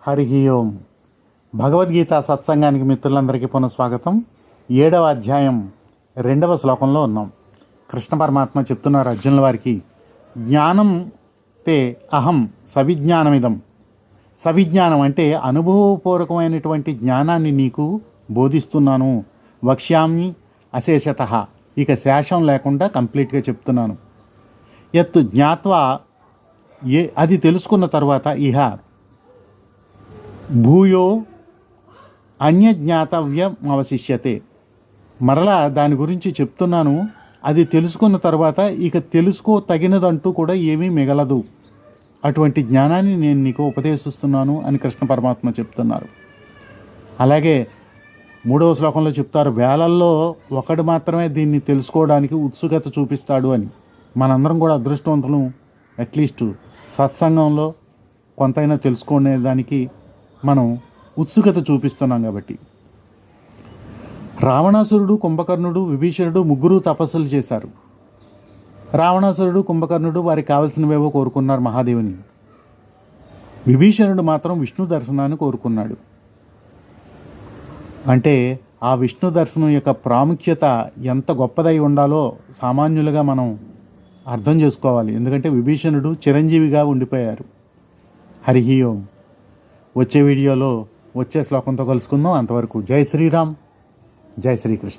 హరి ఓం. భగవద్గీత సత్సంగానికి మిత్రులందరికీ పునఃస్వాగతం. 7వ అధ్యాయం 2వ శ్లోకంలో ఉన్నాం. కృష్ణ పరమాత్మ చెప్తున్నారు అర్జునుల వారికి, జ్ఞానం తే అహం సవిజ్ఞానమిదం. సవిజ్ఞానం అంటే అనుభవపూర్వకమైనటువంటి జ్ఞానాన్ని నీకు బోధిస్తున్నాను. వక్ష్యామి అశేషత, ఇక శేషం లేకుండా కంప్లీట్గా చెప్తున్నాను. యత్తు జ్ఞాత్వా, అది తెలుసుకున్న తర్వాత ఇహ భూయో అన్యజ్ఞాతవ్యం అవశిష్యతే, మరలా దాని గురించి చెప్తున్నాను. అది తెలుసుకున్న తర్వాత ఇక తెలుసుకో తగినదంటూ కూడా ఏమీ మిగలదు. అటువంటి జ్ఞానాన్ని నేను నీకు ఉపదేశిస్తున్నాను అని కృష్ణ పరమాత్మ చెప్తున్నారు. అలాగే 3వ శ్లోకంలో చెప్తారు, వేలల్లో ఒకడు మాత్రమే దీన్ని తెలుసుకోవడానికి ఉత్సుకత చూపిస్తాడు అని. మనందరం కూడా అదృష్టవంతులు. అట్లీస్ట్ సత్సంగంలో కొంతైనా తెలుసుకునేదానికి మనం ఉత్సుకత చూపిస్తున్నాం. కాబట్టి రావణాసురుడు, కుంభకర్ణుడు, విభీషణుడు ముగ్గురు తపస్సులు చేశారు. రావణాసురుడు, కుంభకర్ణుడు వారికి కావలసినవేవో కోరుకున్నారు మహాదేవుని. విభీషణుడు మాత్రం విష్ణు దర్శనాన్ని కోరుకున్నాడు. అంటే ఆ విష్ణు దర్శనం యొక్క ప్రాముఖ్యత ఎంత గొప్పదై ఉండాలో సామాన్యులుగా మనం అర్థం చేసుకోవాలి. ఎందుకంటే విభీషణుడు చిరంజీవిగా ఉండిపోయారు. హరి ఓం. వచ్చే వీడియోలో వచ్చే శ్లోకంతో కలుసుకుందాం. అంతవరకు జై శ్రీరామ్, జై శ్రీకృష్ణ.